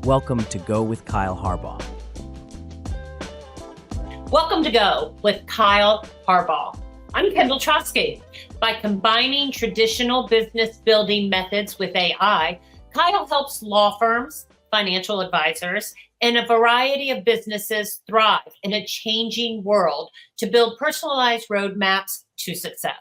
Welcome to Go with Kyle Harbaugh. Welcome to Go with Kyle Harbaugh. I'm Kendall Trotsky. By combining traditional business building methods with AI, Kyle helps law firms, financial advisors, and a variety of businesses thrive in a changing world to build personalized roadmaps to success.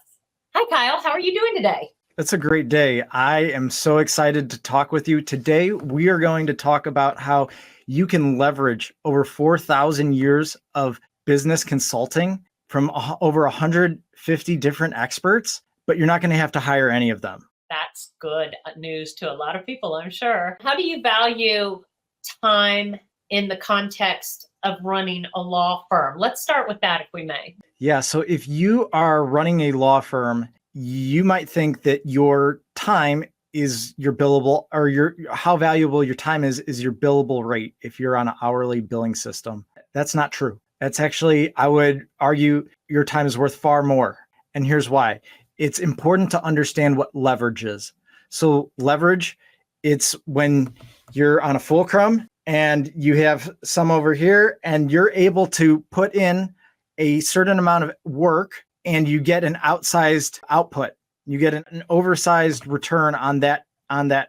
Hi, Kyle. How are you doing today? It's a great day. I am so excited to talk with you. Today, we are going to talk about how you can leverage over 4,000 years of business consulting from over 150 different experts, but you're not going to have to hire any of them. That's good news to a lot of people, I'm sure. How do you value time in the context of running a law firm? Let's start with that, if we may. Yeah. So if you are running a law firm, you might think that your time is your billable, or how valuable your time is your billable rate if you're on an hourly billing system. That's not true. That's actually, I would argue, your time is worth far more. And here's why. It's important to understand what leverage is. So leverage, it's when you're on a fulcrum and you have some over here and you're able to put in a certain amount of work and you get an outsized output. You get an oversized return on that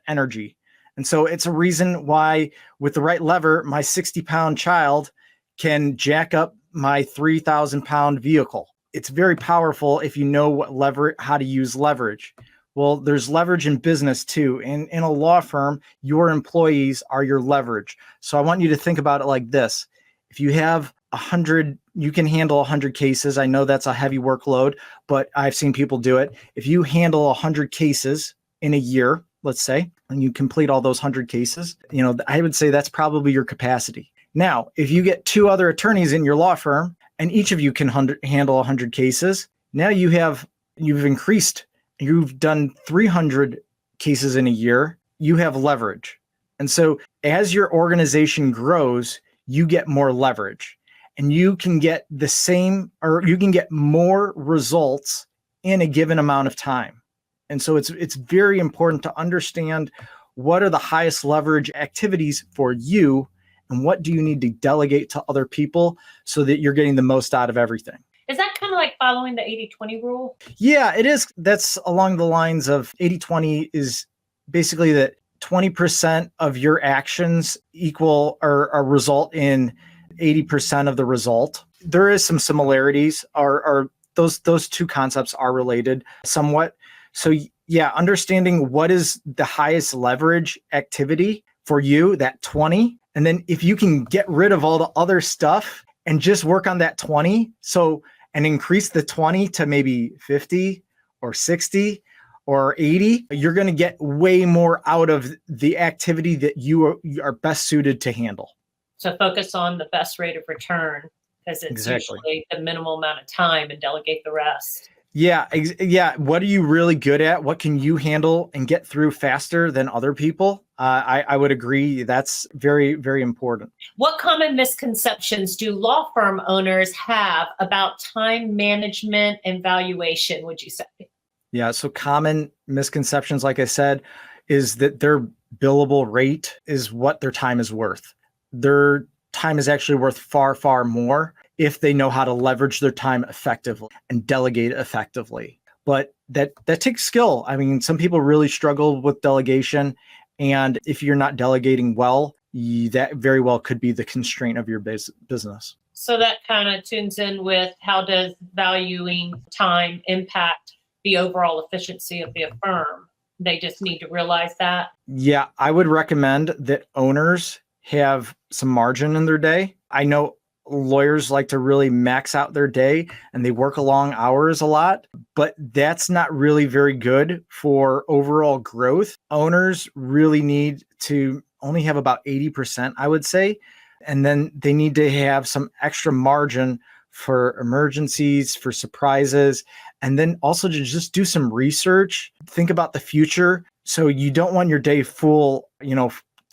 energy. And so it's a reason why with the right lever, my 60-pound child can jack up my 3,000-pound vehicle. It's very powerful if you know how to use leverage. Well, there's leverage in business too. In a law firm, your employees are your leverage. So I want you to think about it like this. If you have 100, you can handle 100 cases. I know that's a heavy workload, but I've seen people do it. If you handle 100 cases in a year, let's say, and you complete all those 100 cases, I would say that's probably your capacity. Now, if you get two other attorneys in your law firm and each of you can handle 100 cases, now you've done 300 cases in a year, you have leverage. And so as your organization grows, you get more leverage. And you can get the same, or you can get more results in a given amount of time. And so it's very important to understand what are the highest leverage activities for you and what do you need to delegate to other people so that you're getting the most out of everything. Is that kind of like following the 80-20 rule? Yeah, it is. That's along the lines of 80-20 is basically that 20% of your actions equal or result in 80% of the result. There is some similarities, or those two concepts are related somewhat. So yeah, understanding what is the highest leverage activity for you, that 20, and then if you can get rid of all the other stuff and just work on that 20, and increase the 20 to maybe 50 or 60 or 80, you're going to get way more out of the activity that you are best suited to handle. So focus on the best rate of return because it's usually the minimal amount of time and delegate the rest. Yeah. What are you really good at? What can you handle and get through faster than other people? I would agree. That's very, very important. What common misconceptions do law firm owners have about time management and valuation, would you say? Yeah. So common misconceptions, like I said, is that their billable rate is what their time is worth. Their time is actually worth far, far more if they know how to leverage their time effectively and delegate effectively. But that takes skill. I mean, some people really struggle with delegation. And if you're not delegating well, that very well could be the constraint of your business. So that kind of tunes in with how does valuing time impact the overall efficiency of the firm? They just need to realize that. Yeah, I would recommend that owners have some margin in their day. I know lawyers like to really max out their day and they work long hours a lot, but that's not really very good for overall growth. Owners really need to only have about 80%, I would say. And then they need to have some extra margin for emergencies, for surprises, and then also to just do some research, think about the future. So you don't want your day full,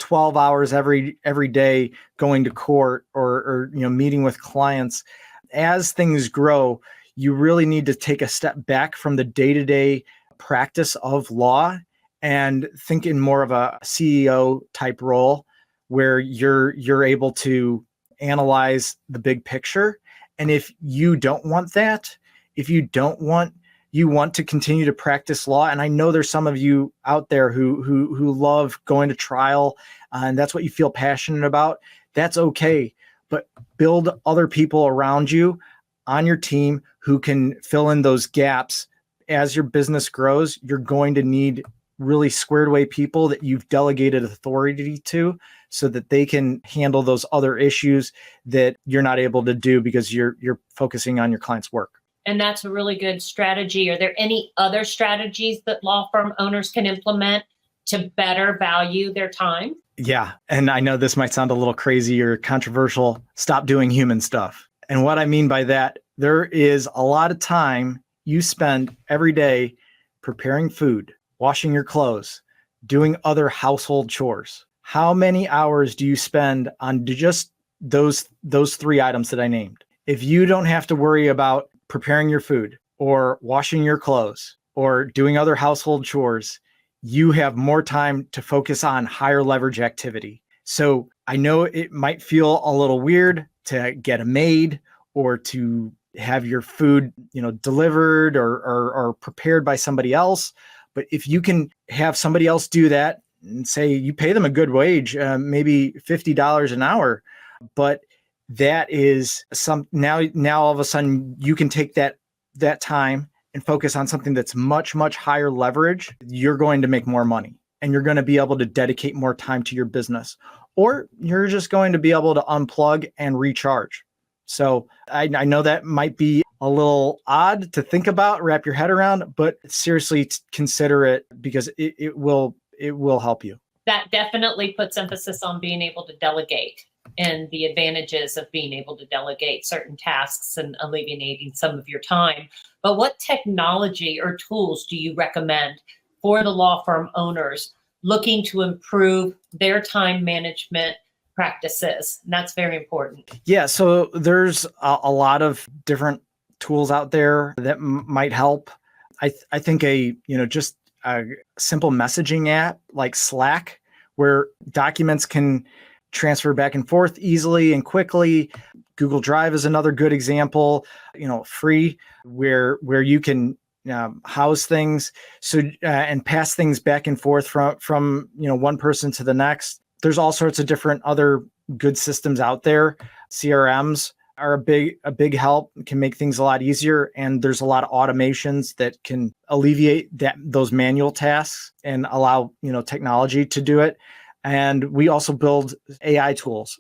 12 hours every day going to court or meeting with clients. As things grow, you really need to take a step back from the day-to-day practice of law and think in more of a CEO type role where you're able to analyze the big picture. And if you don't want that, if you don't want you want to continue to practice law, and I know there's some of you out there who love going to trial, and that's what you feel passionate about, that's okay. But build other people around you on your team who can fill in those gaps. As your business grows, you're going to need really squared away people that you've delegated authority to, so that they can handle those other issues that you're not able to do because you're focusing on your client's work. And that's a really good strategy. Are there any other strategies that law firm owners can implement to better value their time? Yeah. And I know this might sound a little crazy or controversial. Stop doing human stuff. And what I mean by that, there is a lot of time you spend every day preparing food, washing your clothes, doing other household chores. How many hours do you spend on just those three items that I named? If you don't have to worry about preparing your food or washing your clothes or doing other household chores, you have more time to focus on higher leverage activity. So I know it might feel a little weird to get a maid or to have your food, delivered or prepared by somebody else. But if you can have somebody else do that and say you pay them a good wage, maybe $50 an hour, but that is now all of a sudden you can take that time and focus on something that's much, much higher leverage. You're going to make more money and you're going to be able to dedicate more time to your business, or you're just going to be able to unplug and recharge. So I know that might be a little odd to think about, wrap your head around, but seriously consider it, because it will help you. That definitely puts emphasis on being able to delegate and the advantages of being able to delegate certain tasks and alleviating some of your time. But what technology or tools do you recommend for the law firm owners looking to improve their time management practices? And that's very important. Yeah, so there's a lot of different tools out there that might help. I think just a simple messaging app like Slack, where documents can transfer back and forth easily and quickly. Google Drive is another good example, free, where you can house things and pass things back and forth from one person to the next. There's all sorts of different other good systems out there. CRMs are a big help, can make things a lot easier. And there's a lot of automations that can alleviate those manual tasks and allow, technology to do it. And we also build AI tools,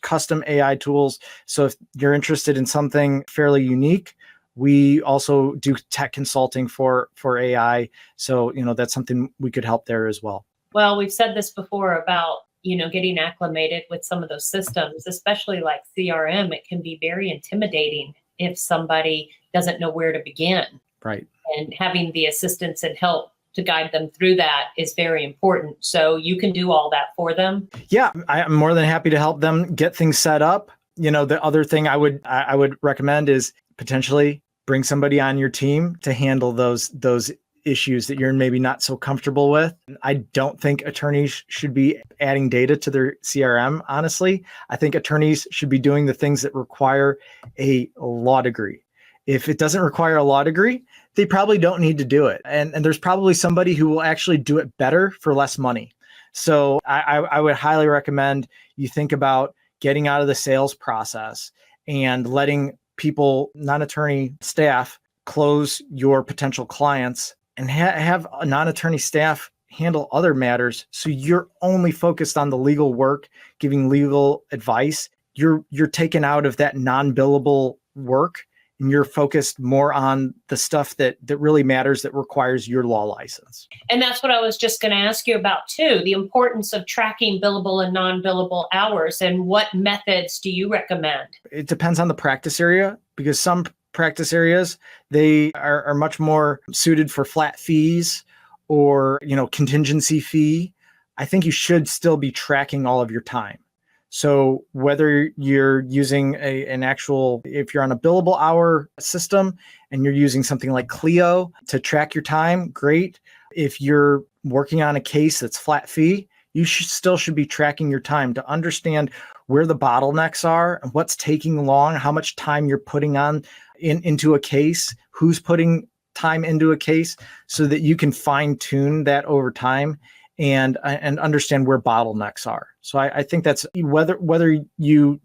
custom AI tools. So if you're interested in something fairly unique, we also do tech consulting for AI. So, that's something we could help there as well. Well, we've said this before about, getting acclimated with some of those systems, especially like CRM. It can be very intimidating if somebody doesn't know where to begin. Right. And having the assistance and help to guide them through that is very important. So you can do all that for them. Yeah, I'm more than happy to help them get things set up. The other thing I would recommend is potentially bring somebody on your team to handle those issues that you're maybe not so comfortable with. I don't think attorneys should be adding data to their CRM, honestly. I think attorneys should be doing the things that require a law degree. If it doesn't require a law degree, they probably don't need to do it. And there's probably somebody who will actually do it better for less money. So I would highly recommend you think about getting out of the sales process and letting people, non-attorney staff, close your potential clients, and have a non-attorney staff handle other matters. So you're only focused on the legal work, giving legal advice. You're taken out of that non-billable work, and you're focused more on the stuff that really matters, that requires your law license. And that's what I was just going to ask you about too, the importance of tracking billable and non-billable hours, and what methods do you recommend? It depends on the practice area, because some practice areas, they are much more suited for flat fees or, contingency fee. I think you should still be tracking all of your time. So whether you're using if you're on a billable hour system and you're using something like Clio to track your time, great. If you're working on a case that's flat fee, you still should be tracking your time to understand where the bottlenecks are and what's taking long, how much time you're putting on into a case, who's putting time into a case, so that you can fine tune that over time and understand where bottlenecks are. So I think that's whether you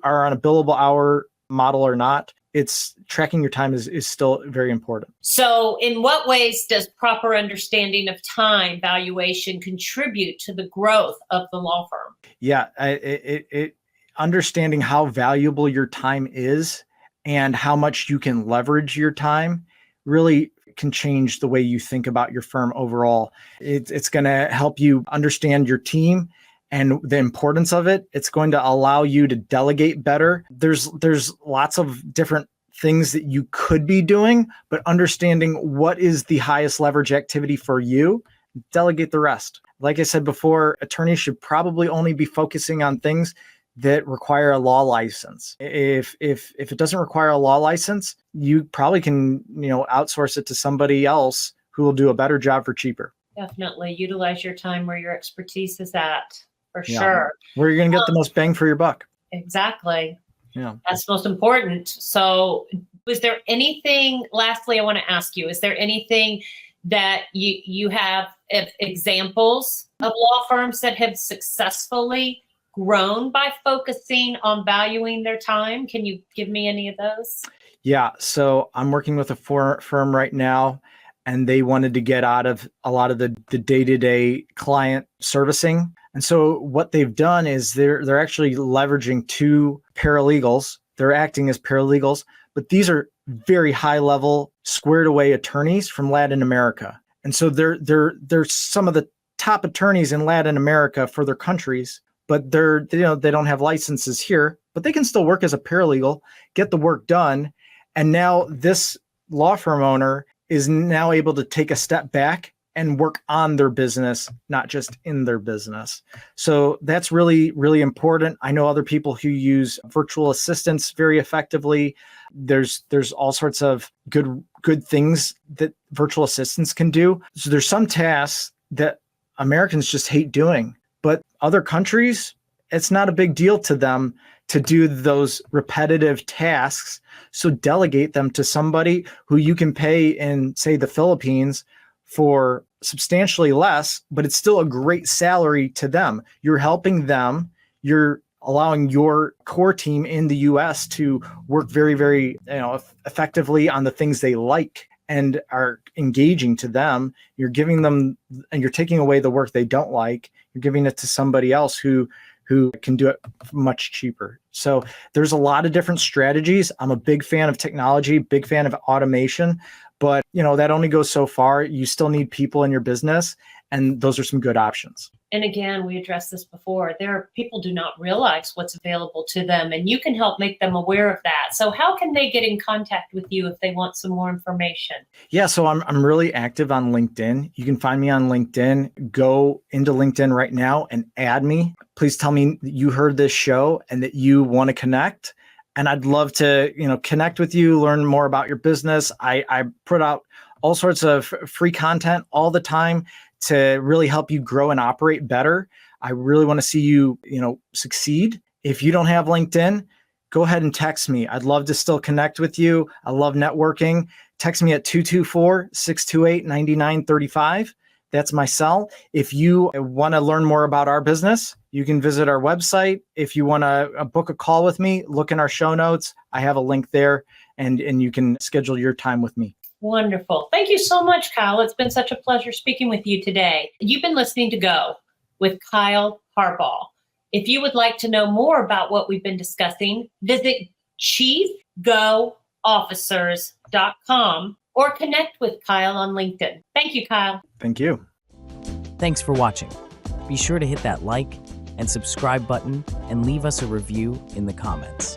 are on a billable hour model or not, it's tracking your time is still very important. So in what ways does proper understanding of time valuation contribute to the growth of the law firm? Yeah, it understanding how valuable your time is and how much you can leverage your time really can change the way you think about your firm overall. It's going to help you understand your team and the importance of it. It's going to allow you to delegate better. There's lots of different things that you could be doing, but understanding what is the highest leverage activity for you, delegate the rest. Like I said before, attorneys should probably only be focusing on things that require a law license. If it doesn't require a law license, you probably can, outsource it to somebody else who will do a better job for cheaper. Definitely utilize your time where your expertise is at, for Yeah. sure. Where you're going to get the most bang for your buck. Exactly. Yeah. That's most important. So was there anything, lastly, I want to ask you, is there anything that you have examples of law firms that have successfully grown by focusing on valuing their time? Can you give me any of those? Yeah. So I'm working with a firm right now, and they wanted to get out of a lot of the day-to-day client servicing. And so what they've done is they're actually leveraging two paralegals. They're acting as paralegals, but these are very high level, squared away attorneys from Latin America. And so they're some of the top attorneys in Latin America for their countries, but they don't have licenses here, but they can still work as a paralegal, get the work done. And now this law firm owner is now able to take a step back and work on their business, not just in their business. So that's really, really important. I know other people who use virtual assistants very effectively. There's all sorts of good things that virtual assistants can do. So there's some tasks that Americans just hate doing, but other countries, it's not a big deal to them to do those repetitive tasks. So delegate them to somebody who you can pay in, say, the Philippines for substantially less, but it's still a great salary to them. You're helping them. You're allowing your core team in the US to work very, very effectively on the things they like and are engaging to them. You're giving them, and you're taking away the work they don't like. You're giving it to somebody else who can do it much cheaper. So there's a lot of different strategies. I'm a big fan of technology, big fan of automation, but that only goes so far. You still need people in your business, and those are some good options. And again, we addressed this before. People do not realize what's available to them, and you can help make them aware of that. So how can they get in contact with you if they want some more information? Yeah, so I'm really active on LinkedIn. You can find me on LinkedIn. Go into LinkedIn right now and add me. Please tell me that you heard this show and that you want to connect. And I'd love to, connect with you, learn more about your business. I put out all sorts of free content all the time to really help you grow and operate better. I really want to see you, succeed. If you don't have LinkedIn, go ahead and text me. I'd love to still connect with you. I love networking. Text me at 224-628-9935. That's my cell. If you want to learn more about our business, you can visit our website. If you want to book a call with me, look in our show notes. I have a link there, and you can schedule your time with me. Wonderful. Thank you so much, Kyle. It's been such a pleasure speaking with you today. You've been listening to Go with Kyle Harbaugh. If you would like to know more about what we've been discussing, visit chiefgoofficers.com or connect with Kyle on LinkedIn. Thank you, Kyle. Thank you. Thanks for watching. Be sure to hit that like and subscribe button and leave us a review in the comments.